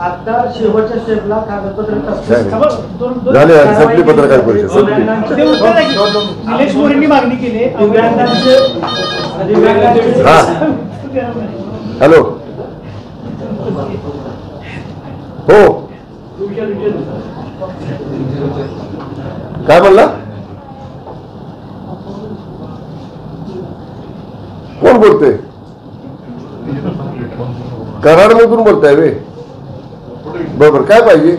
आता शेवटच्या स्टेपला कागदपत्र झाले संपली पत्रकार परिषद संपली. निलेश मोरेंनी मागणी केली हॅलो हो काय म्हणला कोण बोलते कराडमधून बोलताय वे बरोबर काय पाहिजे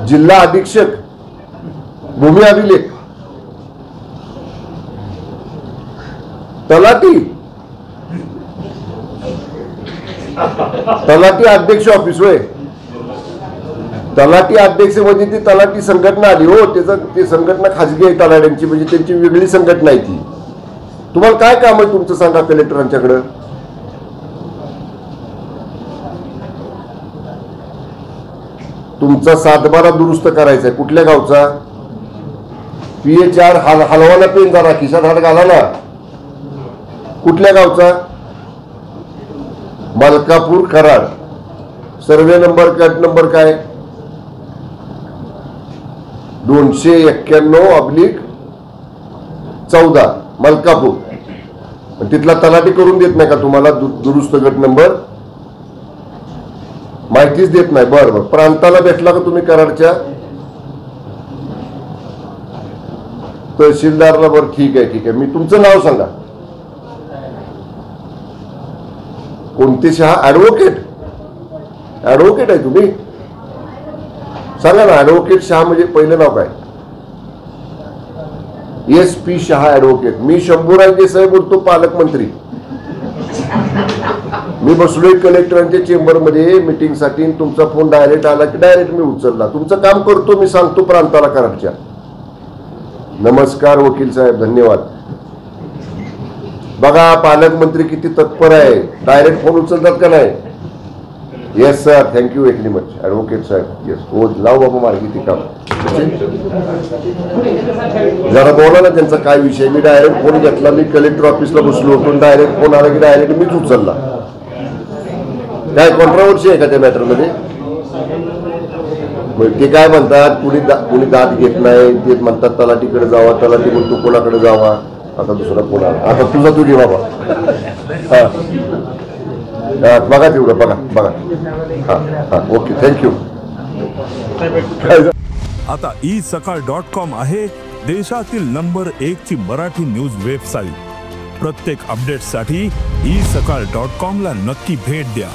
जिल्हा अधीक्षक भूमी अभिलेख तलाठी अध्यक्ष ऑफिस होय तलाठी अध्यक्ष म्हणजे ती तलाठी संघटना आली हो त्याचं ती संघटना खाजगी आहे तलाट्यांची म्हणजे त्यांची वेगळी संघटना आहे ती तुम्हाला काय काम आहे तुमचं सांगा कलेक्टरांच्याकडं तुमचा सातबारा दुरुस्त करायचा आहे कुठल्या गावचा PH4 हलवाना पेन जरा खिशात हात घाला ना कुठल्या गावचा Malkapur Karad survey number cut number काय 291/14 मलकापूर तिथला तलाठी करून देत नाही का तुम्हाला दुरुस्त गट नंबर माहितीच देत नाही बरं प्रांताला भेटला का तुम्ही कराडच्या तहसीलदारला बरं ठीक आहे मी तुमचं नाव सांगा कोणते शहा ऍडव्होकेट आहे तुम्ही सांगा ना ऍडव्होकेट शहा म्हणजे पहिलं नाव काय SP शहा ऍडव्होकेट मी शंभूराज देसाई बोलतो पालकमंत्री मी बसलोय कलेक्टरांच्या चेंबर मध्ये मीटिंग साठी तुमचा फोन डायरेक्ट आला की डायरेक्ट मी उचलला तुमचं काम करतो मी सांगतो प्रांताला कराडच्या नमस्कार वकील साहेब धन्यवाद बघा पालकमंत्री किती तत्पर आहे डायरेक्ट फोन उचलतात का नाही yes sir thank you very much advocate साहेब येस हो लाव बाबा मार्गी ती काम जरा बोला ना त्यांचा काय विषय मी डायरेक्ट फोन घेतला मी कलेक्टर ऑफिसला बसलो होतो डायरेक्ट फोन आला की डायरेक्ट मीच उचलला काय कॉन्ट्रोवर्सी आहे का त्या मॅटरमध्ये ते काय म्हणतात कुणी दाद घेत नाही ते म्हणतात तलाठीकडे जावा तलाठी बोलतो कोणाकडे जावा आता दुसरा कोण आला आता तुझा तू घे बाबा बघा तेवढं बघा हा ओके थँक्यू आता isakal.com आहे देशातील नंबर 1 ची मराठी न्यूज वेबसाईट प्रत्येक अपडेटसाठी isakal.com ला नक्की भेट द्या.